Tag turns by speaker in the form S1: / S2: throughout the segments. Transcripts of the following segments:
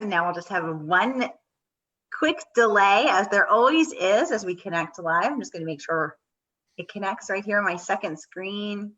S1: And now we'll just have one quick delay, as there always is, as we connect live. I'm just going to make sure it connects right here on my second screen.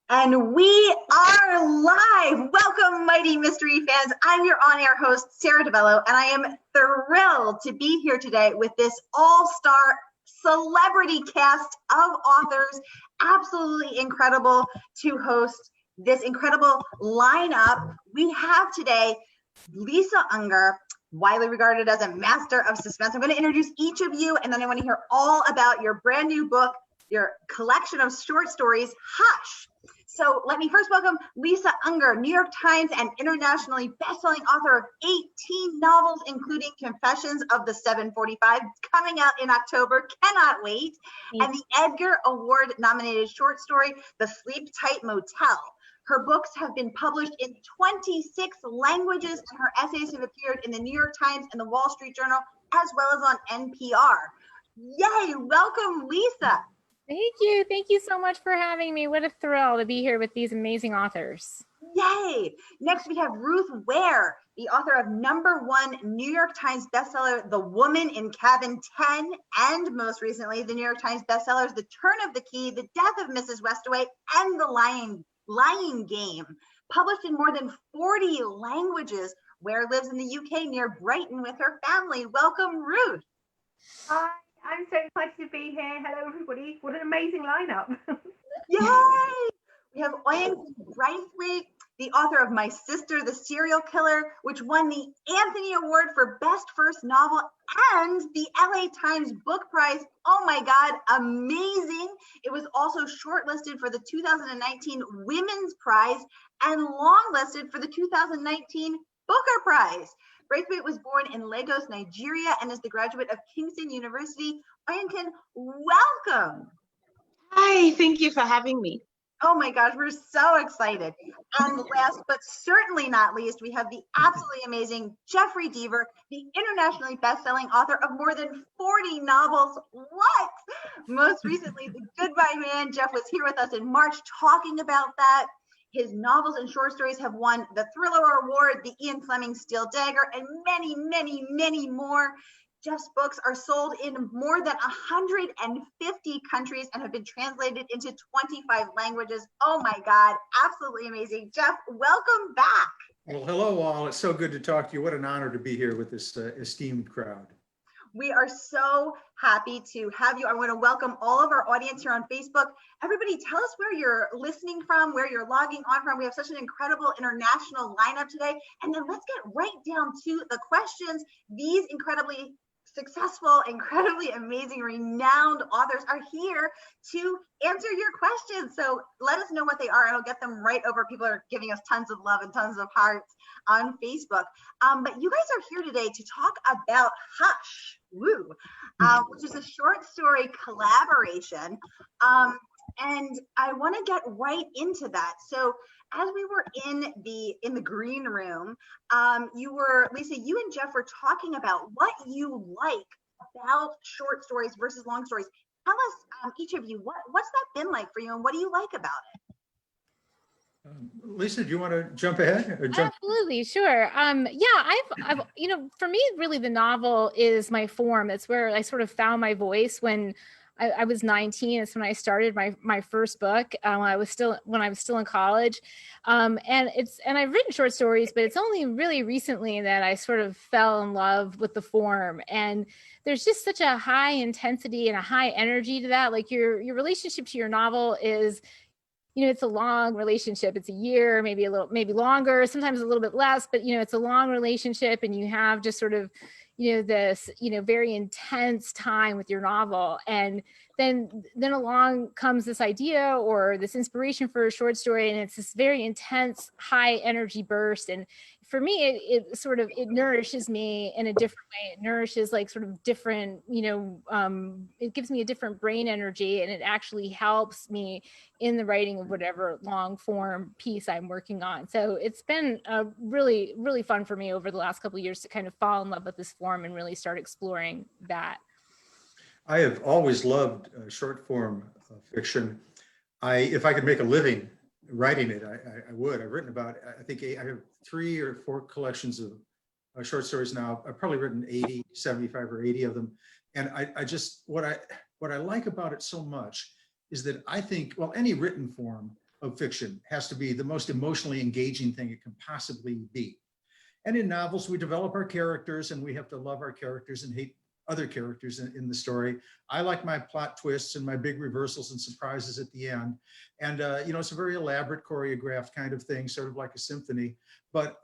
S1: And we are live. Welcome, mighty mystery fans. I'm your on-air host, Sarah DeVello, and I am thrilled to be here today with this all-star celebrity cast of authors. Absolutely incredible to host this incredible lineup. We have today Lisa Unger, widely regarded as a master of suspense. I'm going to introduce each of you, and then I want to hear all about your brand new book, your collection of short stories, Hush. So let me first welcome Lisa Unger, New York Times and internationally best-selling author of 18 novels, including Confessions of the 745, coming out in October. Cannot wait. And the Edgar Award-nominated short story, The Sleep Tight Motel. Her books have been published in 26 languages, and her essays have appeared in the New York Times and the Wall Street Journal, as well as on NPR. Yay, welcome, Lisa.
S2: Thank you. Thank you so much for having me. What a thrill to be here with these amazing authors.
S1: Yay. Next, we have Ruth Ware, the author of #1 New York Times bestseller, The Woman in Cabin 10, and most recently, the New York Times bestsellers, The Turn of the Key, The Death of Mrs. Westaway, and The Lying Game. Published in more than 40 languages, Ware lives in the UK near Brighton with her family. Welcome, Ruth.
S3: Hi. I'm so excited to be here. Hello, everybody. What an amazing lineup.
S1: Yay! We have Oyinkan Braithwaite, the author of My Sister, the Serial Killer, which won the Anthony Award for Best First Novel and the LA Times Book Prize. Oh my God, amazing. It was also shortlisted for the 2019 Women's Prize and longlisted for the 2019 Booker Prize. Braithwaite was born in Lagos, Nigeria, and is the graduate of Kingston University. Oyinkan, welcome.
S4: Hi, thank you for having me.
S1: Oh my gosh, we're so excited. And last but certainly not least, we have the absolutely amazing Jeffery Deaver, the internationally best-selling author of more than 40 novels. What? Most recently, The Goodbye Man. Jeff was here with us in March talking about that. His novels and short stories have won the Thriller Award, the Ian Fleming Steel Dagger, and many, many, many more. Jeff's books are sold in more than 150 countries and have been translated into 25 languages. Oh my God, absolutely amazing. Jeff, welcome back.
S5: Well, hello all. It's so good to talk to you. What an honor to be here with this esteemed crowd.
S1: We are so happy to have you. I want to welcome all of our audience here on Facebook. Everybody, tell us where you're listening from, where you're logging on from. We have such an incredible international lineup today. And then let's get right down to the questions. These incredibly successful, incredibly amazing, renowned authors are here to answer your questions. So let us know what they are and I'll get them right over. People are giving us tons of love and tons of hearts on Facebook. But you guys are here today to talk about Hush, which is a short story collaboration. And I want to get right into that. So as we were in the green room, Lisa, you and Jeff were talking about what you like about short stories versus long stories. Tell us, each of you, what's that been like for you and what do you like about it?
S5: Lisa, do you want to jump ahead?
S2: Absolutely, sure. Yeah, I've, for me, really the novel is my form. It's where I sort of found my voice when I was 19. It's when I started my first book. When I was still in college, and I've written short stories, but it's only really recently that I sort of fell in love with the form. And there's just such a high intensity and a high energy to that. Like your relationship to your novel is, it's a long relationship. It's a year, maybe longer, sometimes a little bit less, but it's a long relationship, and you have just sort of this, very intense time with your novel. And then along comes this idea or this inspiration for a short story. And it's this very intense, high energy burst. And for me, it nourishes me in a different way. It nourishes like sort of different, it gives me a different brain energy, and it actually helps me in the writing of whatever long form piece I'm working on. So it's been really, really fun for me over the last couple of years to kind of fall in love with this form and really start exploring that.
S5: I have always loved short form fiction. If I could make a living writing it, I would. I've written about, I think I have 3 or 4 collections of short stories now. I've probably written 80, 75 or 80 of them. And I just, what I like about it so much is that I think, well, any written form of fiction has to be the most emotionally engaging thing it can possibly be. And in novels, we develop our characters and we have to love our characters and hate other characters in the story. I like my plot twists and my big reversals and surprises at the end. And, it's a very elaborate choreographed kind of thing, sort of like a symphony. But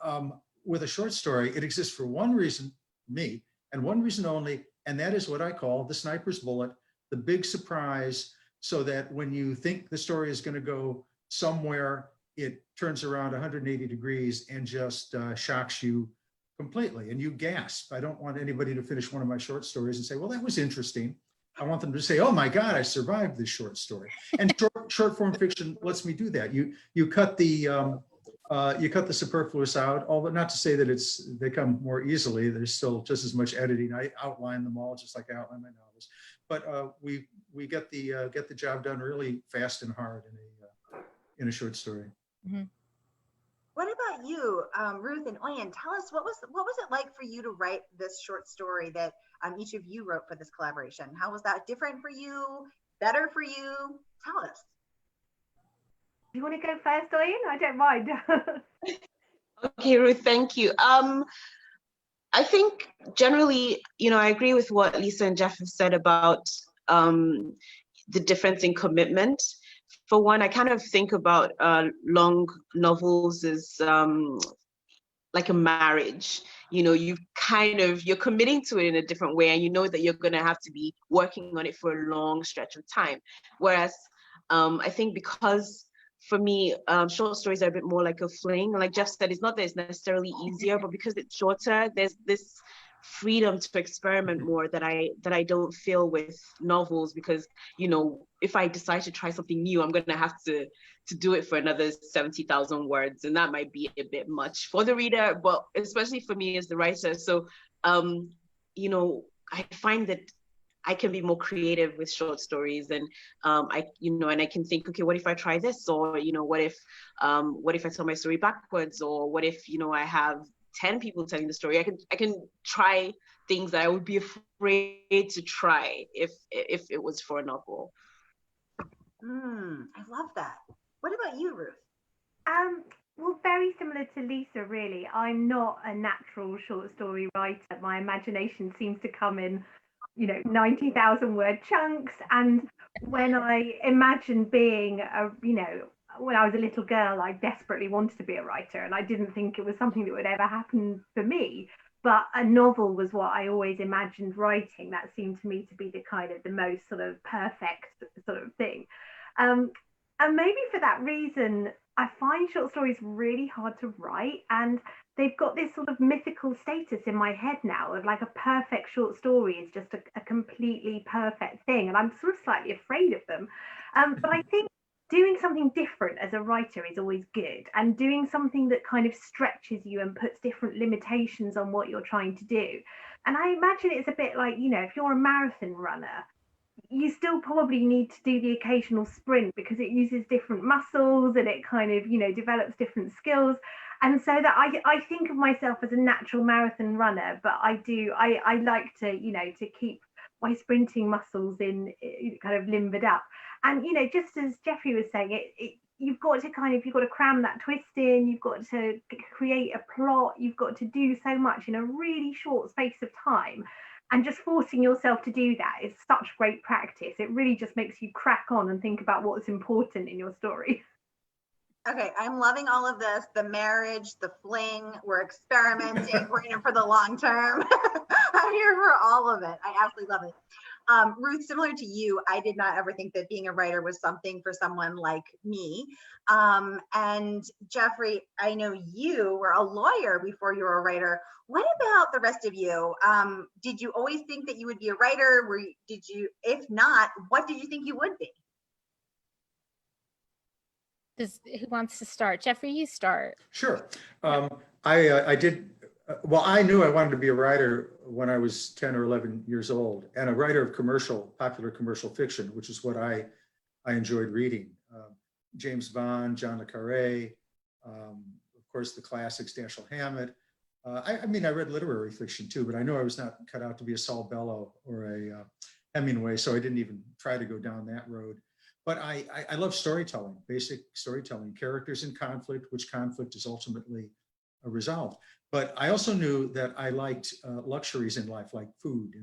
S5: with a short story, it exists for one reason, me, and one reason only, and that is what I call the sniper's bullet, the big surprise, so that when you think the story is going to go somewhere, it turns around 180 degrees and just shocks you completely, and you gasp. I don't want anybody to finish one of my short stories and say, well, that was interesting. I want them to say, oh my God, I survived this short story. And short form fiction lets me do that. You cut the superfluous out, although not to say that they come more easily. There's still just as much editing. I outline them all just like I outline my novels. But we get the job done really fast and hard in a short story.
S2: Mm-hmm.
S1: What about you, Ruth and Oyen? Tell us what was it like for you to write this short story that each of you wrote for this collaboration? How was that different for you? Better for you? Tell us.
S3: You want to go first, Oyen? I don't mind.
S4: Okay, Ruth, thank you. I think generally, I agree with what Lisa and Jeff have said about the difference in commitment. For one, I kind of think about long novels as like a marriage. You're committing to it in a different way, and you know that you're going to have to be working on it for a long stretch of time. Whereas I think because for me, short stories are a bit more like a fling. Like Jeff said, it's not that it's necessarily easier, but because it's shorter, there's this freedom to experiment more that I don't feel with novels, because if I decide to try something new, I'm gonna have to do it for another 70,000 words, and that might be a bit much for the reader, but especially for me as the writer. So I find that I can be more creative with short stories, and I can think, okay, what if I try this, or what if I tell my story backwards, or what if I have 10 people telling the story. I can try things that I would be afraid to try if it was for a novel.
S1: I love that. What about you, Ruth?
S3: Well, very similar to Lisa, really. I'm not a natural short story writer. My imagination seems to come in 90,000 word chunks. And when I imagine being when I was a little girl, I desperately wanted to be a writer, and I didn't think it was something that would ever happen for me. But a novel was what I always imagined writing. That seemed to me to be the kind of the most sort of perfect sort of thing. And maybe for that reason, I find short stories really hard to write, and they've got this sort of mythical status in my head now of like a perfect short story is just a completely perfect thing, and I'm sort of slightly afraid of them. But I think doing something different as a writer is always good, and doing something that kind of stretches you and puts different limitations on what you're trying to do. And I imagine it's a bit like, if you're a marathon runner, you still probably need to do the occasional sprint because it uses different muscles and it kind of, develops different skills. And so that I think of myself as a natural marathon runner, but I like to, to keep my sprinting muscles in kind of limbered up. And, just as Jeffrey was saying, you've got to cram that twist in, you've got to create a plot, you've got to do so much in a really short space of time. And just forcing yourself to do that is such great practice. It really just makes you crack on and think about what's important in your story.
S1: Okay, I'm loving all of this. The marriage, the fling, we're experimenting, we're in it for the long term. I'm here for all of it. I absolutely love it. Ruth, similar to you, I did not ever think that being a writer was something for someone like me. And Jeffrey, I know you were a lawyer before you were a writer. What about the rest of you? Did you always think that you would be a writer? If not, what did you think you would be?
S2: Who wants to start? Jeffrey, you start.
S5: Sure. I did. Well, I knew I wanted to be a writer when I was 10 or 11 years old, and a writer of popular commercial fiction, which is what I enjoyed reading. James Bond, John le Carré, of course, the classics, Dashiell Hammett. I mean, I read literary fiction too, but I know I was not cut out to be a Saul Bellow or a Hemingway, so I didn't even try to go down that road. But I love storytelling, basic storytelling, characters in conflict, which conflict is ultimately resolved. But I also knew that I liked luxuries in life, like food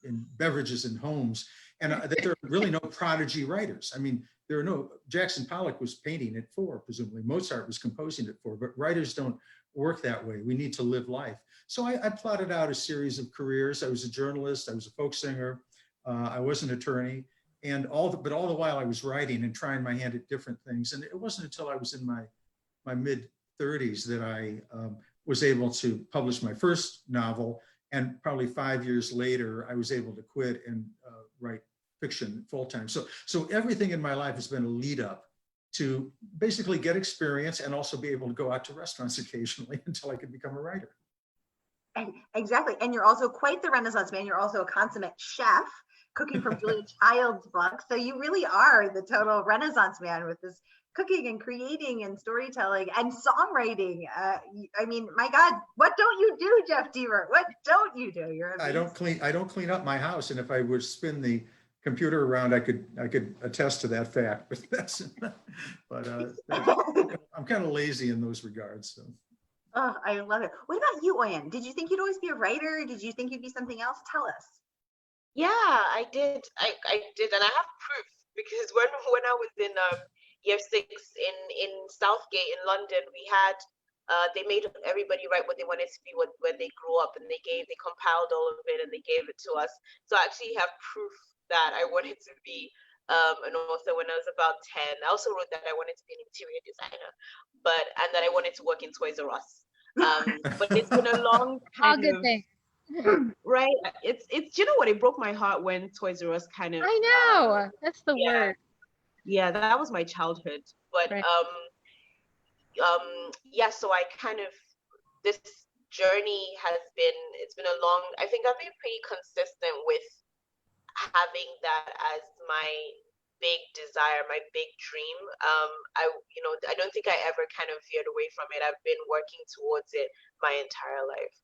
S5: and beverages and homes, and that there are really no prodigy writers. I mean, there are no, Jackson Pollock was painting at 4, presumably. Mozart was composing at 4, but writers don't work that way. We need to live life. So I plotted out a series of careers. I was a journalist, I was a folk singer, I was an attorney, and all the while I was writing and trying my hand at different things. And it wasn't until I was in my mid-30s that I was able to publish my first novel. And probably 5 years later, I was able to quit and write fiction full-time. So everything in my life has been a lead up to basically get experience and also be able to go out to restaurants occasionally until I could become a writer.
S1: Exactly. And you're also quite the Renaissance man. You're also a consummate chef, cooking from Julia Child's book. So you really are the total Renaissance man with this cooking and creating and storytelling and songwriting. I mean, my God, what don't you do, Jeff Deaver? What don't you do? You're amazing.
S5: I don't clean up my house. And if I would spin the computer around, I could attest to that fact. But I'm kind of lazy in those regards. So.
S1: Oh, I love it. What about you, Oyin? Did you think you'd always be a writer? Did you think you'd be something else? Tell us.
S4: Yeah, I did. I did, and I have proof because when I was in year 6 in Southgate in London, we had they made everybody write what they wanted to be when they grew up, and they compiled all of it and they gave it to us. So I actually have proof that I wanted to be an author when I was about 10. I also wrote that I wanted to be an interior designer, and that I wanted to work in Toys R Us. But it's been a long kind
S2: good
S4: of
S2: thing.
S4: right. It's you know what? It broke my heart when Toys R Us kind of.
S2: I know, that's the word.
S4: Yeah, that was my childhood. But
S2: right.
S4: yeah. So I kind of this journey it's been a long. I think I've been pretty consistent with having that as my big desire, my big dream. I don't think I ever kind of veered away from it. I've been working towards it my entire life.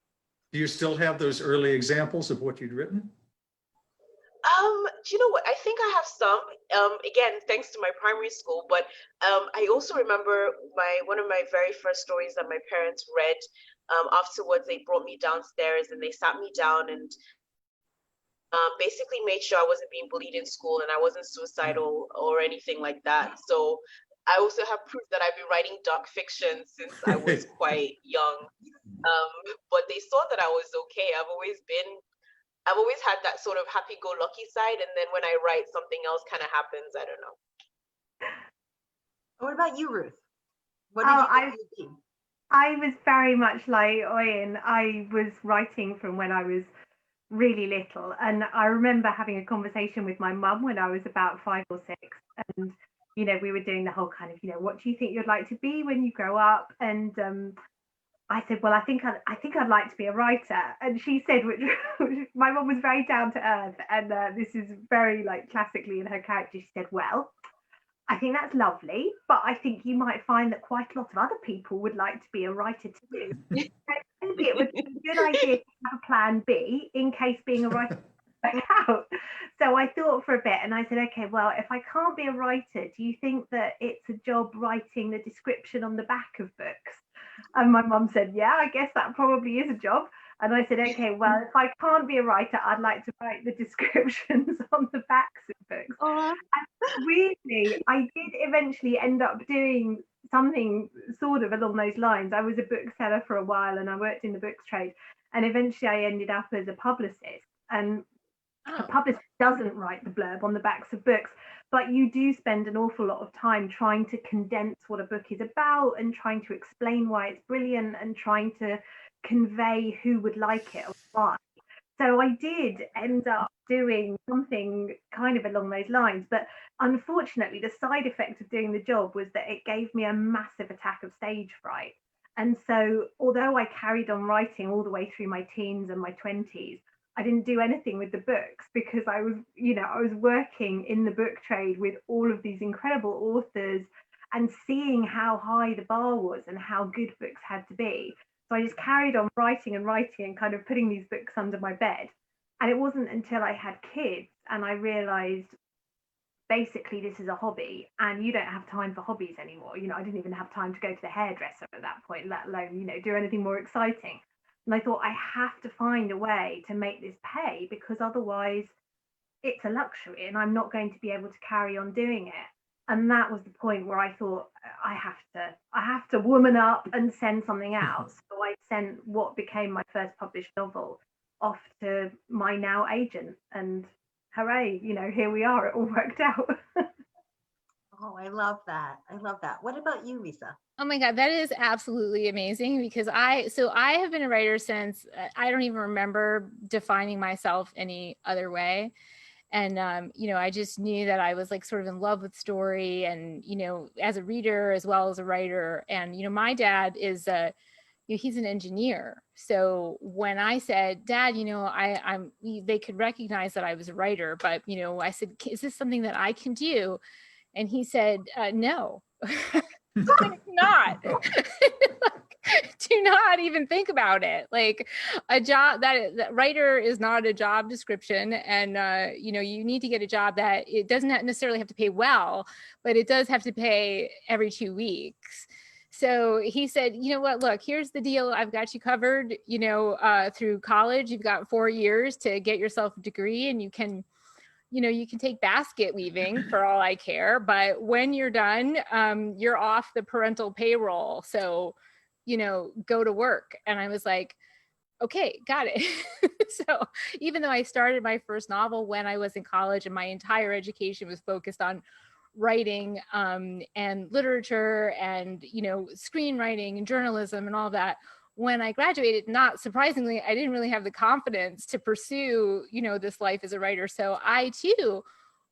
S5: Do you still have those early examples of what you'd written?
S4: Do you know what? I think I have some. Again, thanks to my primary school, but I also remember one of my very first stories that my parents read. Afterwards, they brought me downstairs and they sat me down and basically made sure I wasn't being bullied in school and I wasn't suicidal or anything like that. So I also have proof that I've been writing dark fiction since I was quite young. But they saw that I was okay. I've always had that sort of happy-go-lucky side, and then when I write, something else kind of happens. I don't know.
S1: What about you, Ruth? What did you do?
S3: I was very much like Oyin. I was writing from when I was really little, and I remember having a conversation with my mum when I was about 5 or 6, and we were doing the whole kind of what do you think you'd like to be when you grow up? And I said, well, I think I'd like to be a writer. And she said, which my mum was very down to earth, and this is very like classically in her character. She said, well, I think that's lovely, but I think you might find that quite a lot of other people would like to be a writer too. Maybe it would be a good idea to have a plan B in case being a writer doesn't work out. So I thought for a bit and I said, okay, well, if I can't be a writer, do you think that it's a job writing the description on the back of books? And my mum said, yeah, I guess that probably is a job. And I said, okay, well, if I can't be a writer, I'd like to write the descriptions on the backs of books. And really, I did eventually end up doing something sort of along those lines. I was a bookseller for a while and I worked in the books trade. And eventually I ended up as a publicist. And a publicist doesn't write the blurb on the backs of books, but you do spend an awful lot of time trying to condense what a book is about and trying to explain why it's brilliant and trying to convey who would like it or why. So I did end up doing something kind of along those lines, but unfortunately the side effect of doing the job was that it gave me a massive attack of stage fright. And so although I carried on writing all the way through my teens and my 20s, I didn't do anything with the books because I was working in the book trade with all of these incredible authors and seeing how high the bar was and how good books had to be. So I just carried on writing and kind of putting these books under my bed. And it wasn't until I had kids and I realized basically this is a hobby and you don't have time for hobbies anymore. I didn't even have time to go to the hairdresser at that point, let alone, do anything more exciting. And I thought, I have to find a way to make this pay because otherwise it's a luxury and I'm not going to be able to carry on doing it. And that was the point where I thought, I have to woman up and send something out. So I sent what became my first published novel off to my now agent, and hooray, here we are, it all worked out.
S1: Oh, I love that. I love that. What about you, Lisa?
S2: Oh my God, that is absolutely amazing because I have been a writer since I don't even remember defining myself any other way. And, I just knew that I was like sort of in love with story and, as a reader as well as a writer. And, my dad is he's an engineer. So when I said, Dad, they could recognize that I was a writer, but, I said, is this something that I can do? And he said, no, not. Do not even think about it. Like a job that writer is not a job description. And, you need to get a job that it doesn't necessarily have to pay well, but it does have to pay every 2 weeks. So he said, you know what, look, here's the deal. I've got you covered, through college. You've got 4 years to get yourself a degree and you can take basket weaving for all I care. But when you're done, you're off the parental payroll. So, go to work. And I was like, okay, got it. So even though I started my first novel when I was in college and my entire education was focused on writing and literature and, screenwriting and journalism and all that, when I graduated, not surprisingly, I didn't really have the confidence to pursue, this life as a writer. So I too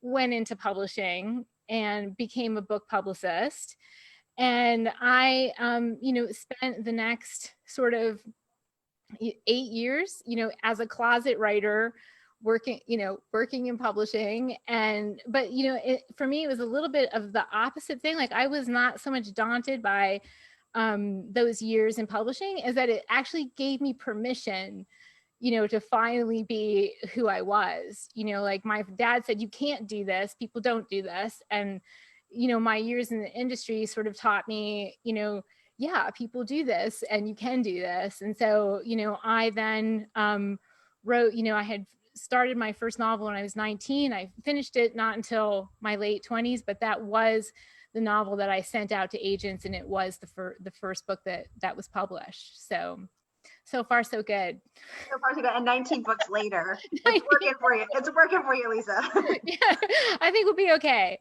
S2: went into publishing and became a book publicist. And I, spent the next sort of 8 years, as a closet writer, working in publishing. But for me, it was a little bit of the opposite thing. Like I was not so much daunted by those years in publishing, is that it actually gave me permission, to finally be who I was. Like my dad said, you can't do this. People don't do this. And, my years in the industry sort of taught me, yeah, people do this and you can do this. And so, I then wrote, I had started my first novel when I was 19. I finished it not until my late 20s, but that was the novel that I sent out to agents, and it was the first book that was published. So far, so good.
S1: So far, so good. And 19 books later, it's working for you. It's working for you, Lisa.
S2: Yeah, I think we'll be okay.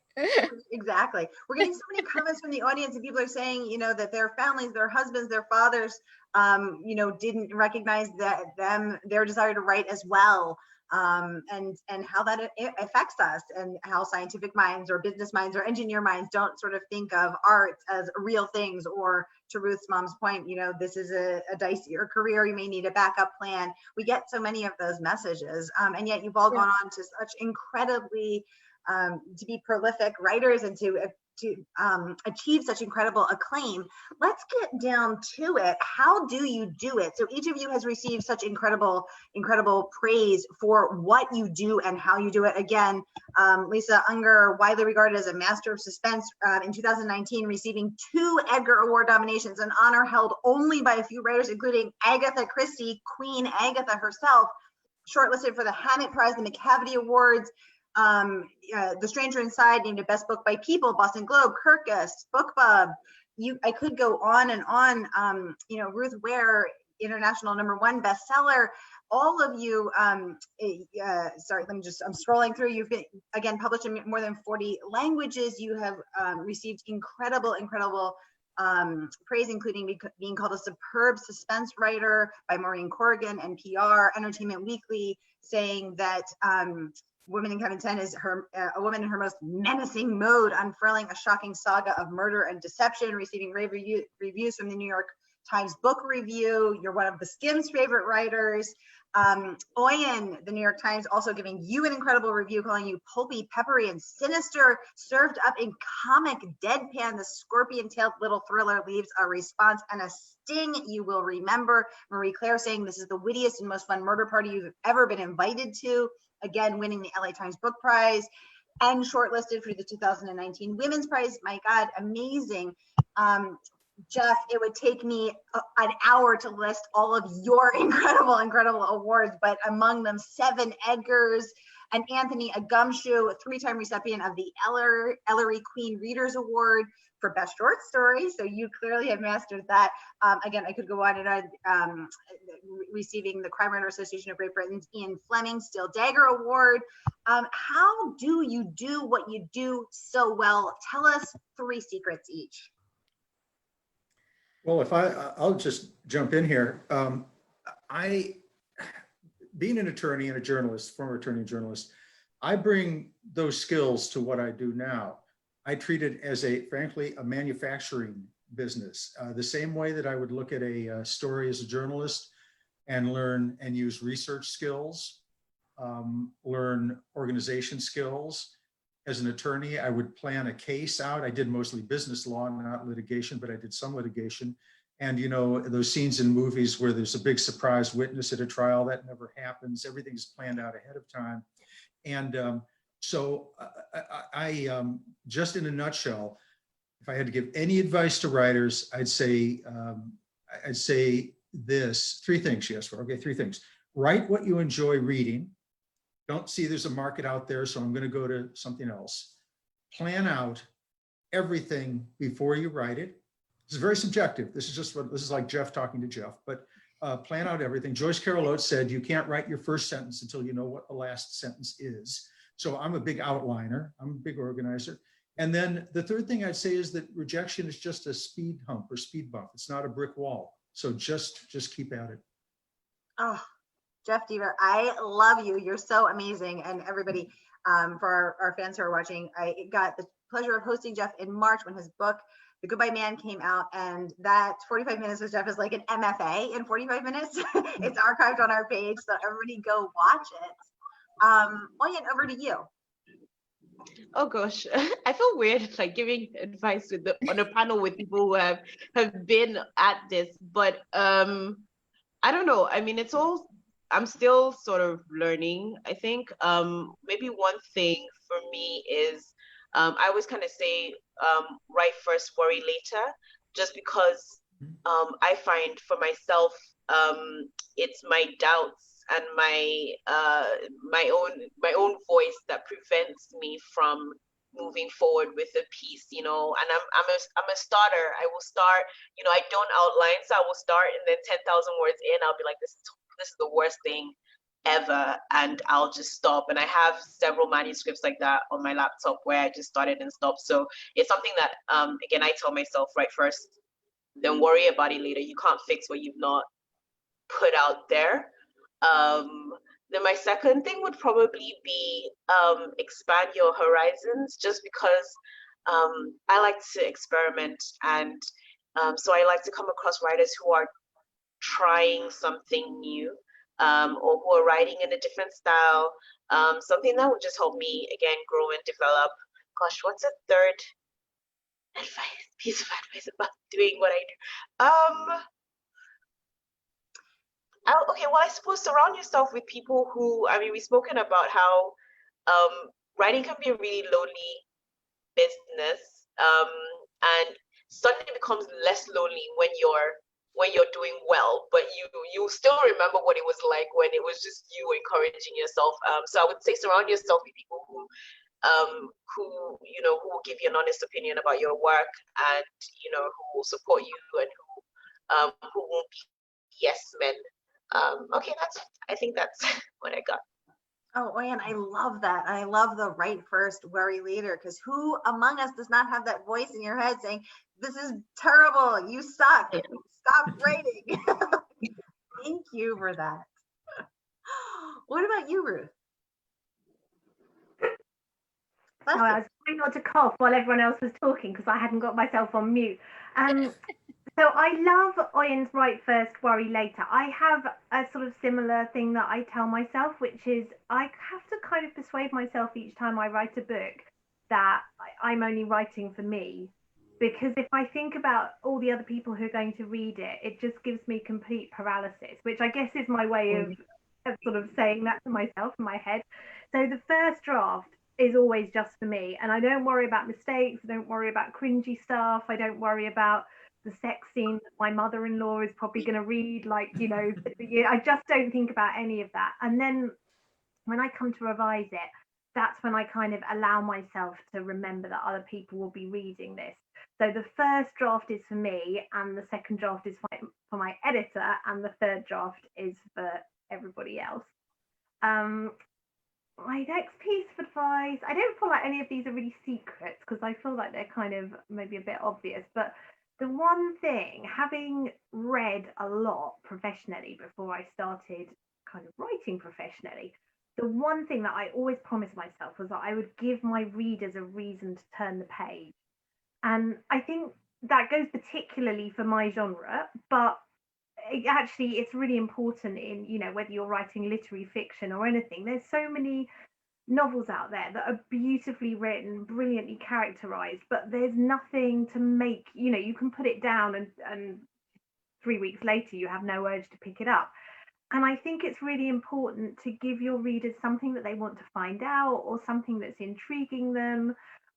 S1: Exactly. We're getting so many comments from the audience, and people are saying, that their families, their husbands, their fathers, didn't recognize their desire to write as well. And how that affects us, and how scientific minds or business minds or engineer minds don't sort of think of art as real things, or to Ruth's mom's point, this is a dicier career, you may need a backup plan. We get so many of those messages, and yet you've all gone on to such incredibly to be prolific writers and to achieve such incredible acclaim. Let's get down to it. How do you do it? So each of you has received such incredible praise for what you do and how you do it. Again, Lisa Unger, widely regarded as a master of suspense, in 2019, receiving 2 Edgar Award nominations, an honor held only by a few writers, including Agatha Christie, Queen Agatha herself, shortlisted for the Hammett Prize, the McCavity Awards. The Stranger Inside named a Best Book by People, Boston Globe, Kirkus, BookBub. I could go on and on. Ruth Ware, international #1 bestseller. All of you, I'm scrolling through. You've been, again, published in more than 40 languages. You have received incredible praise, including being called a superb suspense writer by Maureen Corrigan, NPR, Entertainment Weekly, saying that Woman in Cabin 10 is a woman in her most menacing mode, unfurling a shocking saga of murder and deception, receiving rave reviews from the New York Times Book Review. You're one of the Skims' favorite writers. Oyin, the New York Times, also giving you an incredible review, calling you pulpy, peppery, and sinister, served up in comic deadpan. The scorpion-tailed little thriller leaves a response and a sting you will remember. Marie Claire saying this is the wittiest and most fun murder party you've ever been invited to. Again, winning the LA Times Book Prize and shortlisted for the 2019 Women's Prize. My God, amazing. Jeff, it would take me an hour to list all of your incredible awards, but among them 7 Edgars, an Anthony Agumshoe, a 3-time recipient of the Ellery Queen Readers Award for Best Short Story. So you clearly have mastered that. Again, I could go on and on, receiving the Crime Writer Association of Great Britain's Ian Fleming Steel Dagger Award. How do you do what you do so well? Tell us 3 secrets each.
S5: Well, I'll just jump in here. Being an attorney and a journalist, former attorney and journalist, I bring those skills to what I do now. I treat it as frankly, a manufacturing business. The same way that I would look at a story as a journalist and learn and use research skills, learn organization skills. As an attorney, I would plan a case out. I did mostly business law, not litigation, but I did some litigation. And you know, those scenes in movies where there's a big surprise witness at a trial, that never happens. Everything's planned out ahead of time. And so I just in a nutshell, if I had to give any advice to writers, I'd say this, 3 things she asked for. Okay, 3 things. Write what you enjoy reading. Don't see there's a market out there, so I'm going to go to something else. Plan out everything before you write it. This is very subjective. This is like Jeff talking to Jeff, but plan out everything. Joyce Carol Oates said, you can't write your first sentence until you know what the last sentence is. So I'm a big outliner. I'm a big organizer. And then the 3rd thing I'd say is that rejection is just a speed hump or speed bump. It's not a brick wall. So just keep at it.
S1: Oh, Jeff Deaver, I love you. You're so amazing. And everybody, for our fans who are watching, I got the pleasure of hosting Jeff in March when his book, The Goodbye Man, came out. And that 45 minutes with Jeff is like an MFA in 45 minutes. It's archived on our page, so everybody go watch it. Oyin, over to you.
S4: Oh gosh, I feel weird like giving advice on a panel with people who have been at this, but I don't know. I mean, I'm still sort of learning, I think. Maybe one thing for me is I always kind of say write first, worry later, just because I find for myself it's my doubts and my own voice that prevents me from moving forward with a piece, you know. And I'm a starter. I will start, you know, I don't outline, so I will start, and then 10,000 words in, I'll be like, this is the worst thing ever, and I'll just stop. And I have several manuscripts like that on my laptop where I just started and stopped. So it's something that again, I tell myself, write first, then worry about it later. You can't fix what you've not put out there. Then my second thing would probably be expand your horizons, just because I like to experiment, and so I like to come across writers who are trying something new, or who are writing in a different style, something that would just help me again grow and develop. Gosh, what's a third piece of advice about doing what I do? Okay, well, I suppose surround yourself with people who, I mean, we've spoken about how writing can be a really lonely business, and suddenly becomes less lonely when you're doing well, but you still remember what it was like when it was just you encouraging yourself. So I would say surround yourself with people who you know, who will give you an honest opinion about your work, and you know, who will support you, and who won't be yes men. Okay, I think that's what I got.
S1: Oh, Oyin, I love that. I love the write first, worry later, because who among us does not have that voice in your head saying, this is terrible, you suck, stop writing. Thank you for that. What about you, Ruth?
S3: I was trying not to cough while everyone else was talking because I hadn't got myself on mute. So I love Oyen's write first, worry later. I have a sort of similar thing that I tell myself, which is I have to kind of persuade myself each time I write a book that I'm only writing for me. Because if I think about all the other people who are going to read it, it just gives me complete paralysis, which I guess is my way of sort of saying that to myself in my head. So the first draft is always just for me. And I don't worry about mistakes. I don't worry about cringy stuff. I don't worry about the sex scene that my mother-in-law is probably going to read, like, you know, I just don't think about any of that. And then when I come to revise it, that's when I kind of allow myself to remember that other people will be reading this. So the first draft is for me, and the second draft is for my editor, and the third draft is for everybody else. My next piece of advice, I don't feel like any of these are really secrets because I feel like they're kind of maybe a bit obvious, but the one thing, having read a lot professionally before I started kind of writing professionally, the one thing that I always promised myself was that I would give my readers a reason to turn the page. And I think that goes particularly for my genre, but it's really important in, you know, whether you're writing literary fiction or anything. There's so many novels out there that are beautifully written, brilliantly characterized, but there's nothing to make, you know, you can put it down and 3 weeks later you have no urge to pick it up. And I think it's really important to give your readers something that they want to find out, or something that's intriguing them,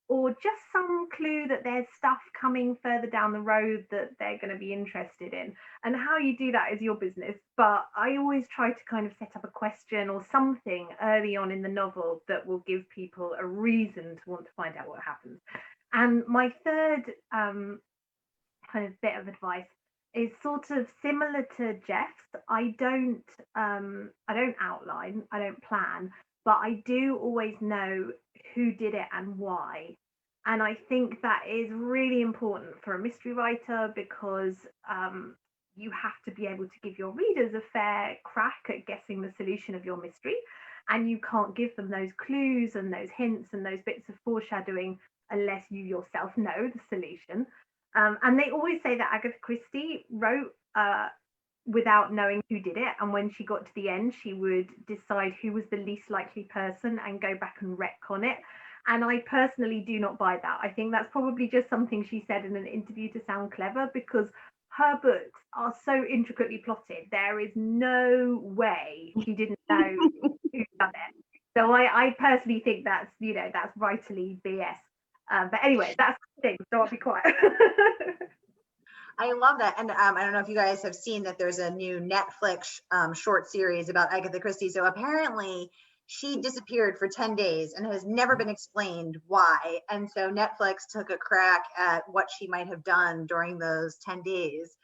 S3: or just some clue that there's stuff coming further down the road that they're going to be interested in. And how you do that is your business. But I always try to kind of set up a question or something early on in the novel that will give people a reason to want to find out what happens. And my third kind of bit of advice is sort of similar to Jeff's. I don't outline, I don't plan, but I do always know who did it and why. And I think that is really important for a mystery writer, because you have to be able to give your readers a fair crack at guessing the solution of your mystery. And you can't give them those clues and those hints and those bits of foreshadowing unless you yourself know the solution. And they always say that Agatha Christie wrote without knowing who did it. And when she got to the end, she would decide who was the least likely person and go back and retcon it. And I personally do not buy that. I think that's probably just something she said in an interview to sound clever, because her books are so intricately plotted. There is no way she didn't know who done it. So I personally think that's, you know, that's rightly BS. But anyway, that's the thing. So I'll be quiet.
S1: I love that. And I don't know if you guys have seen that there's a new Netflix short series about Agatha Christie. So apparently she disappeared for 10 days and has never been explained why. And so Netflix took a crack at what she might have done during those 10 days.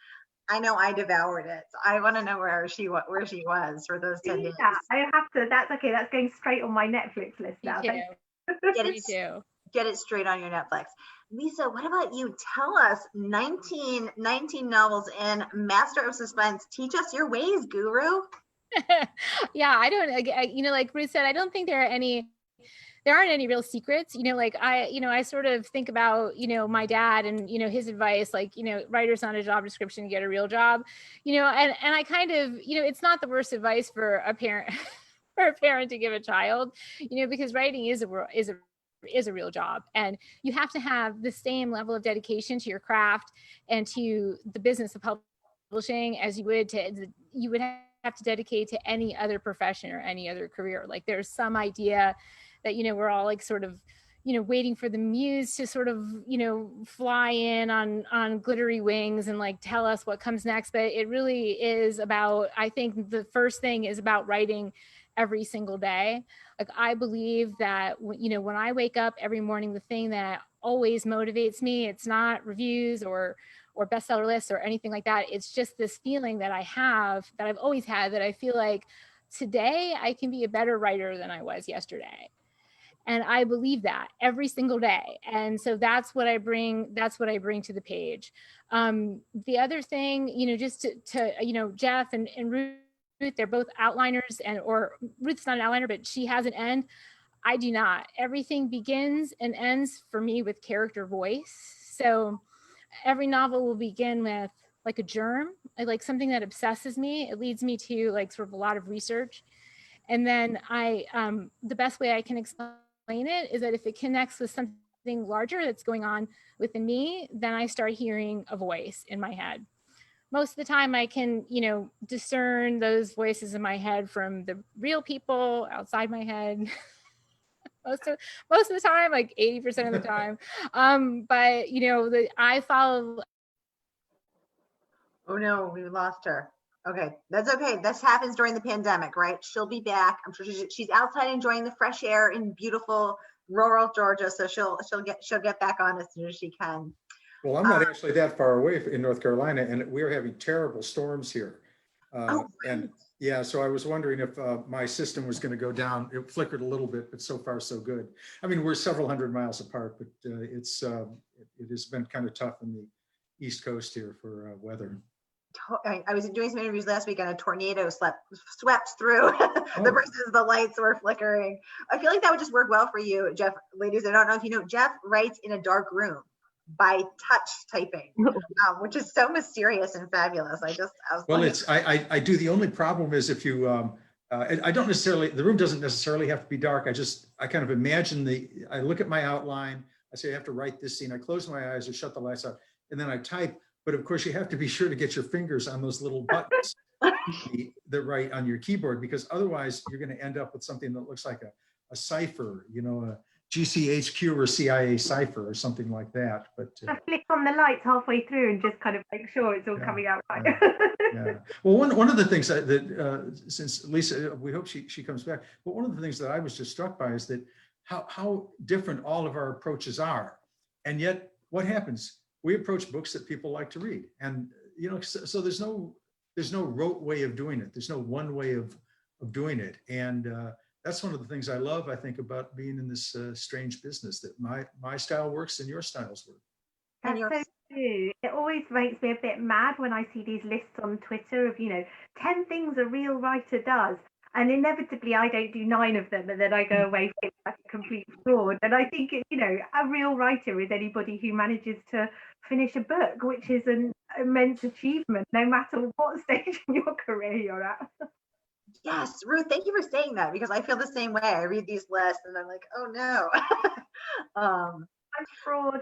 S1: I know I devoured it. So I want to know where she was for those 10 days.
S3: Yeah, I have to. That's okay. That's going straight on my Netflix list now.
S2: Me too.
S1: Get it straight on your Netflix. Lisa, what about you? Tell us, 19 novels in, master of suspense. Teach us your ways, guru.
S2: Yeah, I don't, you know, like Ruth said, I don't think there aren't any real secrets, you know, like I sort of think about, you know, my dad and, you know, his advice, like, you know, writer's not a job description, get a real job, you know, and I kind of, you know, it's not the worst advice for a parent, to give a child, you know, because writing is a real job, and you have to have the same level of dedication to your craft and to the business of publishing as you would have to dedicate to any other profession or any other career. Like, there's some idea that, you know, we're all like sort of, you know, waiting for the muse to sort of, you know, fly in on glittery wings and like tell us what comes next. But it really is about, I think the first thing is about writing every single day. Like, I believe that, you know, when I wake up every morning, the thing that always motivates me, it's not reviews or bestseller lists or anything like that. It's just this feeling that I have, that I've always had, that I feel like today I can be a better writer than I was yesterday. And I believe that every single day. And so that's what I bring to the page. The other thing, you know, just to you know, Jeff and Ruth, they're both outliners, or Ruth's not an outliner, but she has an end. I do not. Everything begins and ends for me with character voice. So every novel will begin with like a germ, like something that obsesses me. It leads me to like sort of a lot of research. And then the best way I can explain it is that if it connects with something larger that's going on within me, then I start hearing a voice in my head. Most of the time I can, discern those voices in my head from the real people outside my head. most of the time, like 80% of the time. But I follow.
S1: Oh no, we lost her. Okay, that's okay. This happens during the pandemic, right? She'll be back. I'm sure she's outside enjoying the fresh air in beautiful rural Georgia, so she'll get back on as soon as she can.
S5: Well, I'm not actually that far away in North Carolina, and we're having terrible storms here. And yeah, so I was wondering if my system was going to go down. It flickered a little bit, but so far so good. I mean, we're several hundred miles apart, but it has been kind of tough in the East Coast here for weather.
S1: I was doing some interviews last week and a tornado swept through the versus the lights were flickering. I feel like that would just work well for you, Jeff. Ladies, I don't know if you know, Jeff writes in a dark room by touch typing, which is so mysterious and fabulous. I do. The only problem is if you, I don't necessarily, the room doesn't necessarily have to be dark. I kind of imagine I look at my outline, I say I have to write this scene, I close my eyes, I shut the lights out, and then I type. But of course, you have to be sure to get your fingers on those little buttons that write on your keyboard, because otherwise you're going to end up with something that looks like a cipher, a GCHQ or CIA cipher or something like that. But
S3: I flick on the lights halfway through and just kind of make sure it's all coming out right.
S5: Yeah. Well, one of the things that since Lisa, we hope she comes back, but one of the things that I was just struck by is that how different all of our approaches are, and yet what happens? We approach books that people like to read, and so there's no rote way of doing it. There's no one way of doing it, and that's one of the things I love, I think, about being in this strange business, that my style works and your styles work.
S3: That's so true. It always makes me a bit mad when I see these lists on Twitter of 10 things a real writer does. And inevitably, I don't do 9 of them, and then I go away feeling like a complete fraud. And I think, a real writer is anybody who manages to finish a book, which is an immense achievement, no matter what stage in your career you're at.
S1: Yes, Ruth, thank you for saying that, because I feel the same way. I read these lists and I'm like, oh no.
S3: I'm a fraud.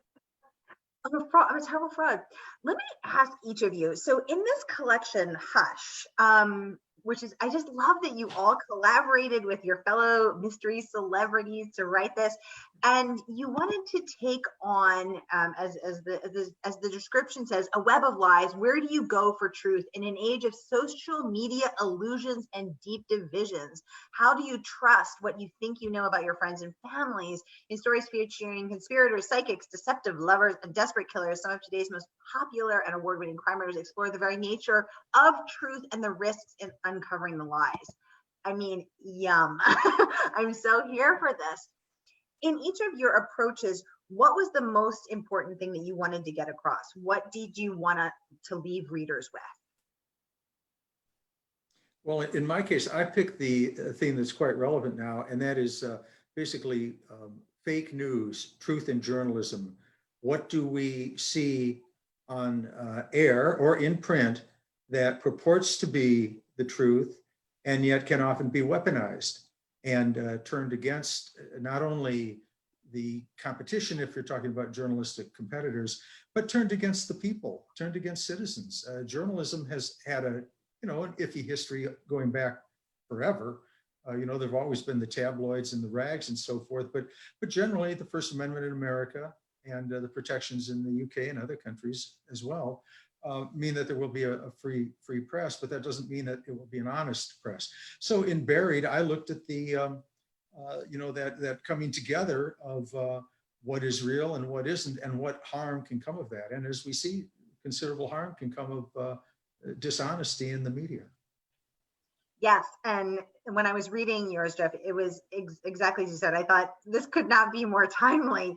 S1: I'm a terrible fraud. Let me ask each of you. So in this collection, Hush, which is, I just love that you all collaborated with your fellow mystery celebrities to write this, and you wanted to take on, as the description says, a web of lies. Where do you go for truth in an age of social media illusions and deep divisions? How do you trust what you think you know about your friends and families in stories featuring conspirators, psychics, deceptive lovers, and desperate killers? Some of today's most popular and award-winning crime writers explore the very nature of truth and the risks in uncovering the lies. I mean, yum. I'm so here for this. In each of your approaches, what was the most important thing that you wanted to get across? What did you want to leave readers with?
S5: Well, in my case, I picked the theme that's quite relevant now, and that is basically fake news, truth in journalism. What do we see on air or in print that purports to be the truth and yet can often be weaponized and turned against not only the competition, if you're talking about journalistic competitors, but turned against the people, turned against citizens. Journalism has had an iffy history going back forever. There've always been the tabloids and the rags and so forth, but generally the First Amendment in America and the protections in the UK and other countries as well mean that there will be a free press, but that doesn't mean that it will be an honest press. So in Buried, I looked at the, that coming together of what is real and what isn't, and what harm can come of that. And as we see, considerable harm can come of dishonesty in the media.
S1: Yes, and when I was reading yours, Jeff, it was exactly as you said. I thought this could not be more timely.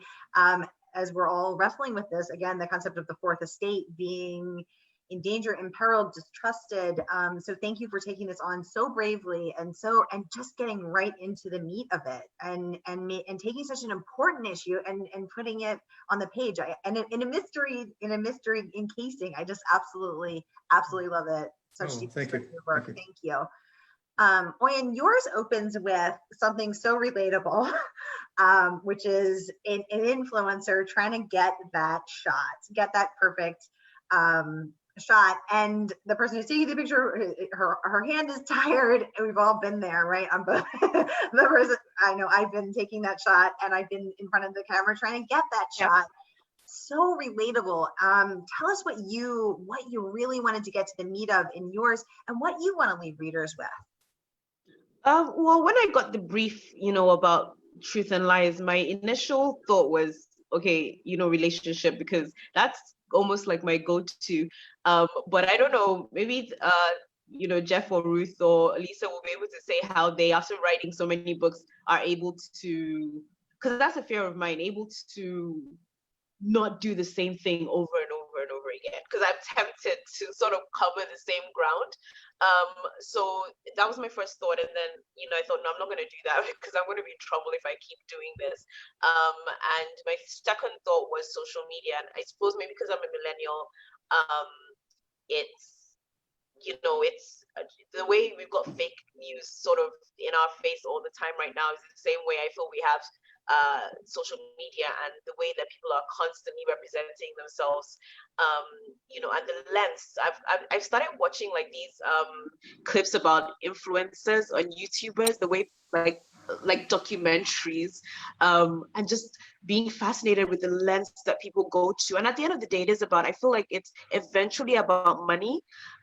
S1: As we're all wrestling with this, again, the concept of the fourth estate being in danger, imperiled, distrusted. So thank you for taking this on so bravely and just getting right into the meat of it, and taking such an important issue and putting it on the page. In a mystery encasing. I just absolutely love it. Such deep
S5: thank you.
S1: work. Thank you. Oyin, yours opens with something so relatable, which is an influencer trying to get that perfect shot, and the person who's taking the picture, her hand is tired, and we've all been there, right? On both the person, I know I've been taking that shot, and I've been in front of the camera trying to get that shot. So relatable. Tell us what you really wanted to get to the meat of in yours, and what you want to leave readers with.
S4: Well, when I got the brief, about Truth and Lies, my initial thought was, okay, relationship, because that's almost like my go-to. But I don't know, maybe Jeff or Ruth or Lisa will be able to say how they, after writing so many books, are able to, because that's a fear of mine, able to not do the same thing over and over and over again, because I'm tempted to sort of cover the same ground. So that was my first thought, and then I thought, no, I'm not going to do that because I'm going to be in trouble if I keep doing this. And my second thought was social media, and I suppose maybe because I'm a millennial, it's the way we've got fake news sort of in our face all the time right now is the same way I feel we have social media, and the way that people are constantly representing themselves, and the lengths. I've started watching like these clips about influencers on YouTubers, the way like documentaries, and just being fascinated with the lengths that people go to. And at the end of the day, I feel like it's eventually about money,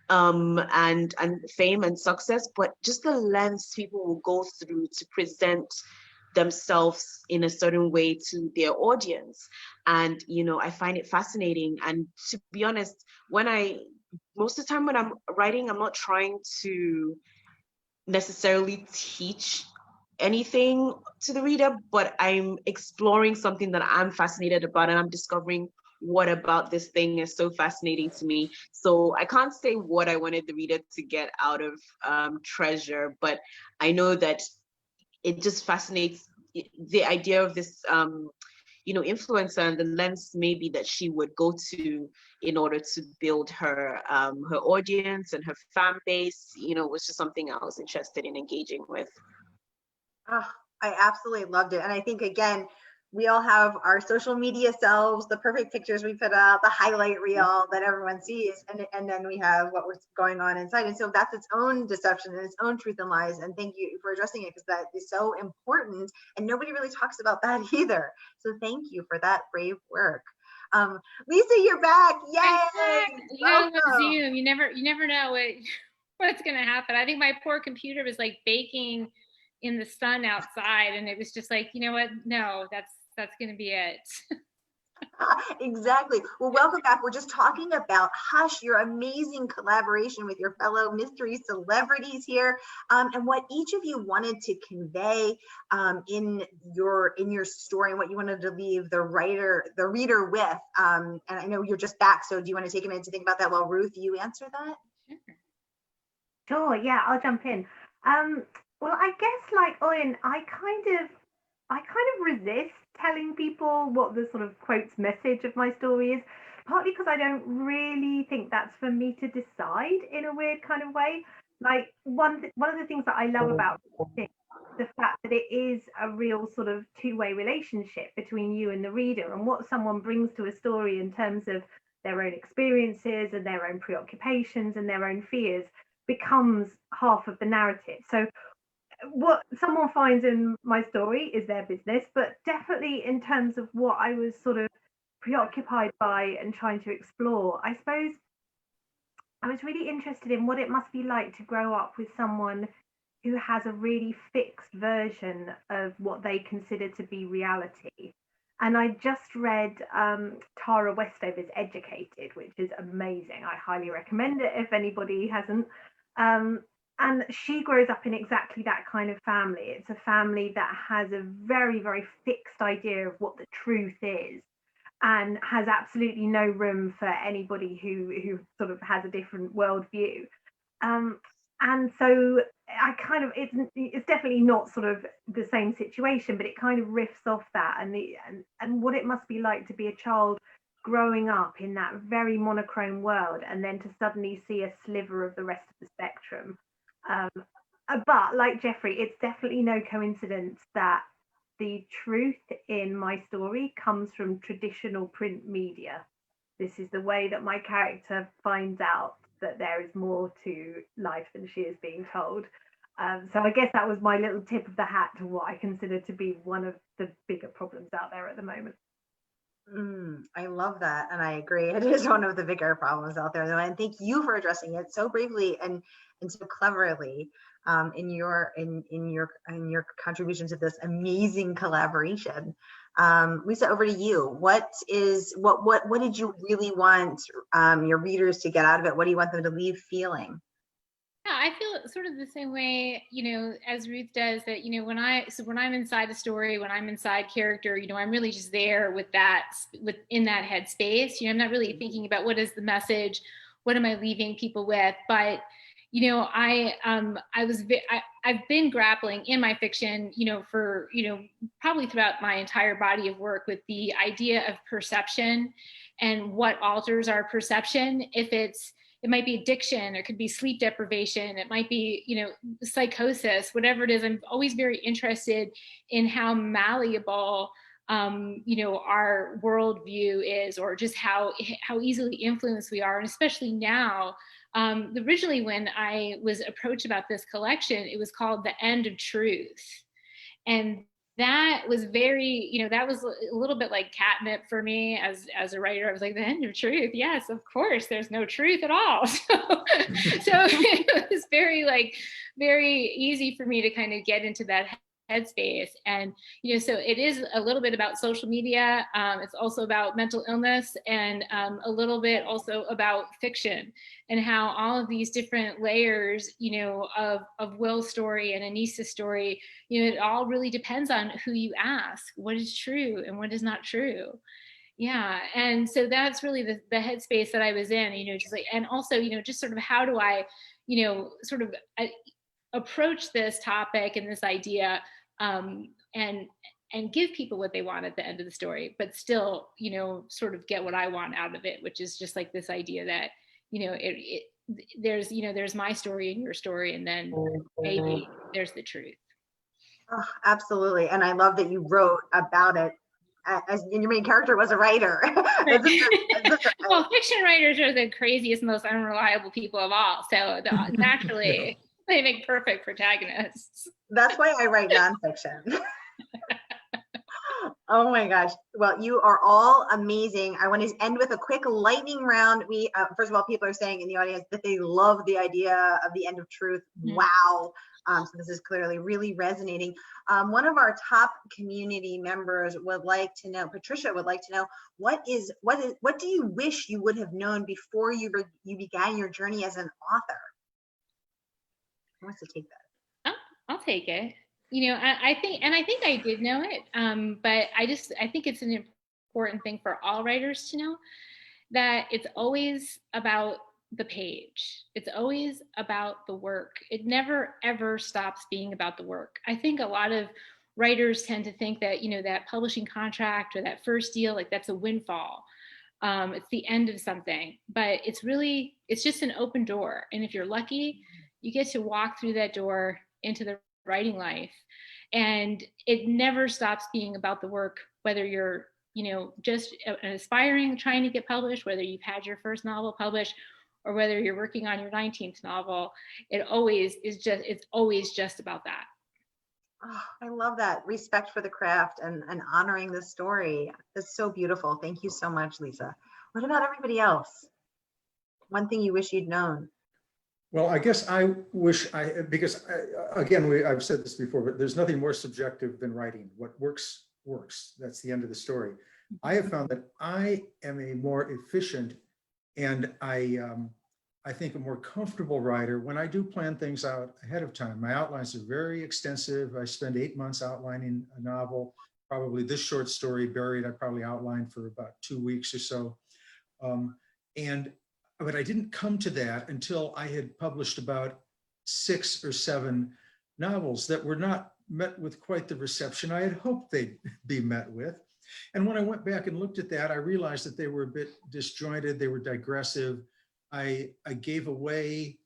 S4: and fame and success, but just the lengths people will go through to present themselves in a certain way to their audience. And I find it fascinating. And to be honest, most of the time when I'm writing, I'm not trying to necessarily teach anything to the reader, but I'm exploring something that I'm fascinated about, and I'm discovering what about this thing is so fascinating to me. So I can't say what I wanted the reader to get out of Treasure, but I know that it just fascinates the idea of this influencer, and the lens maybe that she would go to in order to build her her audience and her fan base, was just something I was interested in engaging with.
S1: Oh, I absolutely loved it. And I think, again, we all have our social media selves, the perfect pictures we put out, the highlight reel that everyone sees, and then we have what was going on inside. And so that's its own deception and its own truth and lies. And thank you for addressing it, because that is so important, and nobody really talks about that either. So thank you for that brave work. Lisa, you're back. Yay!
S6: You know, with Zoom, you never know what's gonna happen. I think my poor computer was like baking in the sun outside, and it was just like, you know what? No, that's going to be it.
S1: Exactly. Well, welcome back. We're just talking about Hush, your amazing collaboration with your fellow mystery celebrities here, and what each of you wanted to convey in your story, and what you wanted to leave the reader with. And I know you're just back, so do you want to take a minute to think about that while Ruth, you answer that?
S3: Sure. Yeah, I'll jump in. Well, I guess like Oyin, I kind of resist telling people what the sort of quotes message of my story is, partly because I don't really think that's for me to decide in a weird kind of way. Like one of the things that I love about it, the fact that it is a real sort of two-way relationship between you and the reader, and what someone brings to a story in terms of their own experiences and their own preoccupations and their own fears becomes half of the narrative. So what someone finds in my story is their business, but definitely in terms of what I was sort of preoccupied by and trying to explore, I suppose I was really interested in what it must be like to grow up with someone who has a really fixed version of what they consider to be reality. And I just read Tara Westover's Educated, which is amazing. I highly recommend it if anybody hasn't. And she grows up in exactly that kind of family. It's a family that has a very, very fixed idea of what the truth is. and has absolutely no room for anybody who sort of has a different worldview. And so I kind of, it's definitely not sort of the same situation, but it kind of riffs off that, and what it must be like to be a child growing up in that very monochrome world, and then to suddenly see a sliver of the rest of the spectrum. But like Jeffrey, it's definitely no coincidence that the truth in my story comes from traditional print media. This is the way that my character finds out that there is more to life than she is being told. So I guess that was my little tip of the hat to what I consider to be one of the bigger problems out there at the moment.
S1: I love that, and I agree. It is one of the bigger problems out there, and thank you for addressing it so bravely and so cleverly in your contribution to this amazing collaboration. Lisa, over to you. What did you really want your readers to get out of it? What do you want them to leave feeling?
S6: Yeah, I feel sort of the same way, as Ruth does, that, when I'm inside the story, when I'm inside character, I'm really just there within that headspace. I'm not really thinking about what is the message, what am I leaving people with, but I've been grappling in my fiction, for, probably throughout my entire body of work with the idea of perception and what alters our perception. It might be addiction, or it could be sleep deprivation, it might be, psychosis, whatever it is. I'm always very interested in how malleable, our worldview is, or just how easily influenced we are. And especially now, originally when I was approached about this collection, it was called The End of Truth. And that was very, that was a little bit like catnip for me as a writer. I was like, the end of truth? Yes, of course, there's no truth at all. So it was very easy for me to kind of get into that headspace. And, so it is a little bit about social media. It's also about mental illness, and a little bit also about fiction, and how all of these different layers, of Will's story and Anissa's story, it all really depends on who you ask, what is true and what is not true. Yeah. And so that's really the headspace that I was in, just like, and also, just sort of how do I, sort of approach this topic and this idea, and give people what they want at the end of the story, but still, sort of get what I want out of it, which is just like this idea that, there's my story and your story, and then maybe there's the truth.
S1: Oh, absolutely. And I love that you wrote about it as your main character was a writer.
S6: Well, fiction writers are the craziest, most unreliable people of all. So naturally, they make perfect protagonists.
S1: That's why I write nonfiction. Oh my gosh. Well, you are all amazing. I want to end with a quick lightning round. We, first of all, people are saying in the audience that they love the idea of the end of truth. Mm-hmm. Wow. So this is clearly really resonating. One of our top community members would like to know, Patricia would like to know, what do you wish you would have known before you began your journey as an author? Who wants to take that?
S6: Oh, I'll take it. I think I did know it, but I think it's an important thing for all writers to know, that it's always about the page. It's always about the work. It never, ever stops being about the work. I think a lot of writers tend to think that, that publishing contract or that first deal, like that's a windfall. It's the end of something, but it's just an open door. And if you're lucky, you get to walk through that door into the writing life, and it never stops being about the work, whether you're just an aspiring trying to get published, whether you've had your first novel published, or whether you're working on your 19th novel. It's always just about that.
S1: Oh, I love that. Respect for the craft and honoring the story. That's so beautiful. Thank you so much, Lisa. What about everybody else? One thing you wish you'd known?
S5: Well, I guess I wish I've said this before, but there's nothing more subjective than writing. What works, works. That's the end of the story. I have found that I am a more efficient and I think a more comfortable writer when I do plan things out ahead of time. My outlines are very extensive. I spend 8 months outlining a novel. probably this short story, Buried, I probably outlined for about 2 weeks or so. But I didn't come to that until I had published about 6 or 7 novels that were not met with quite the reception I had hoped they'd be met with. And when I went back and looked at that, I realized that they were a bit disjointed, they were digressive. I gave away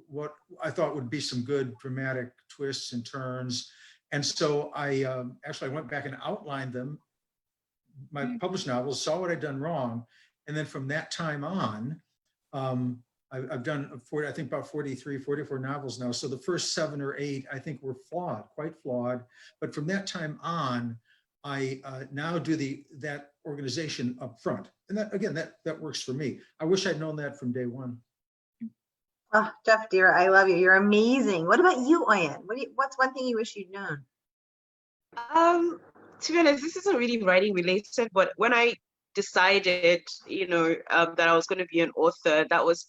S5: what I thought would be some good dramatic twists and turns. And so I actually went back and outlined them, my published novels, saw what I'd done wrong. And then from that time on, I've done, I think about 43, 44 novels now. So the first 7 or 8, I think were flawed, quite flawed. But from that time on, I now do that organization up front. And that, again, that works for me. I wish I'd known that from day one.
S1: Oh, Jeff, dear, I love you. You're amazing. What about you, Oyin? What's one thing you wish you'd known?
S4: To be honest, this isn't really writing related, but when I decided, that I was going to be an author, that was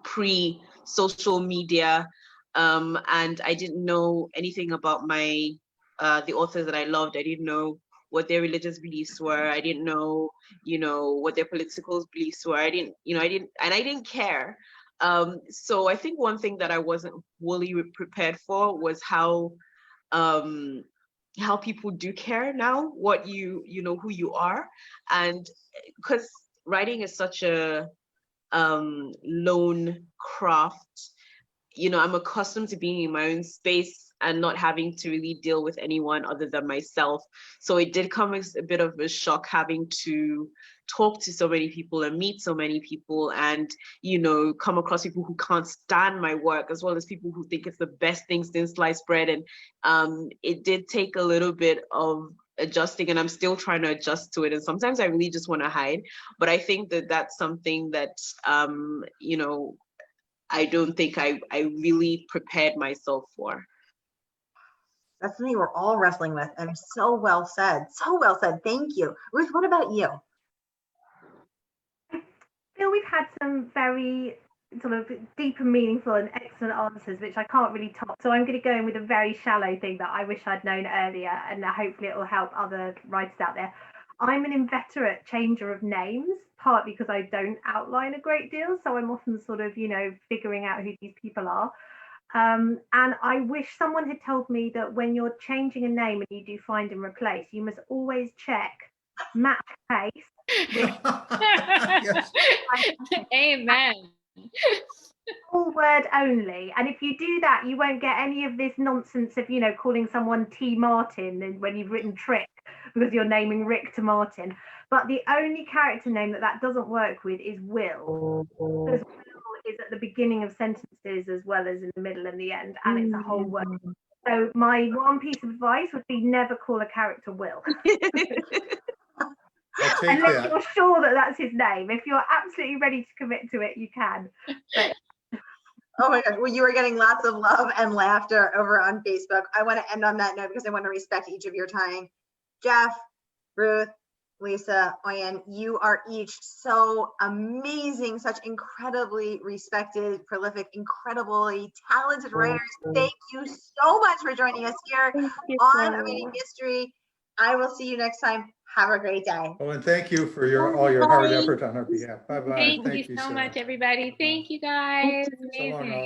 S4: pre-social media, and I didn't know anything about the authors that I loved. I didn't know what their religious beliefs were. I didn't know, what their political beliefs were. I didn't care. So I think one thing that I wasn't fully prepared for was how people do care now, what who you are. And because writing is such a lone craft, I'm accustomed to being in my own space and not having to really deal with anyone other than myself. So it did come as a bit of a shock having to talk to so many people and meet so many people and, come across people who can't stand my work, as well as people who think it's the best thing since sliced bread. And it did take a little bit of adjusting, and I'm still trying to adjust to it. And sometimes I really just want to hide. But I think that that's something that, I don't think I really prepared myself for.
S1: That's something we're all wrestling with, and so well said. So well said. Thank you. Ruth, what about you?
S3: I feel we've had some very sort of deep and meaningful and excellent answers, which I can't really top. So I'm going to go in with a very shallow thing that I wish I'd known earlier, and hopefully it will help other writers out there. I'm an inveterate changer of names, partly because I don't outline a great deal. So I'm often sort of, figuring out who these people are. And I wish someone had told me that when you're changing a name and you do find and replace, you must always check match pace.
S5: Yes.
S6: Amen.
S3: Full word only. And if you do that, you won't get any of this nonsense of, calling someone T. Martin when you've written Trick, because you're naming Rick to Martin. But the only character name that doesn't work with is Will. Because Will is at the beginning of sentences as well as in the middle and the end, and it's a whole word. So my one piece of advice would be never call a character Will.
S5: I'll take
S3: Unless
S5: that.
S3: you're sure that that's his name. If you're absolutely ready to commit to it, you can. But
S1: Oh my gosh, well, you are getting lots of love and laughter over on Facebook. I want to end on that note because I want to respect each of your time. Jeff, Ruth, Lisa, Oyin, you are each so amazing, such incredibly respected, prolific, incredibly talented writers. Thank you so much for joining us here on Reading History. I will see you next time. Have a great day.
S5: Oh, and thank you for all your hard effort on our behalf. Bye-bye.
S6: Thank you so
S5: Sarah.
S6: much, everybody. Thank you, guys.
S5: So long,
S6: Amazing.
S5: all.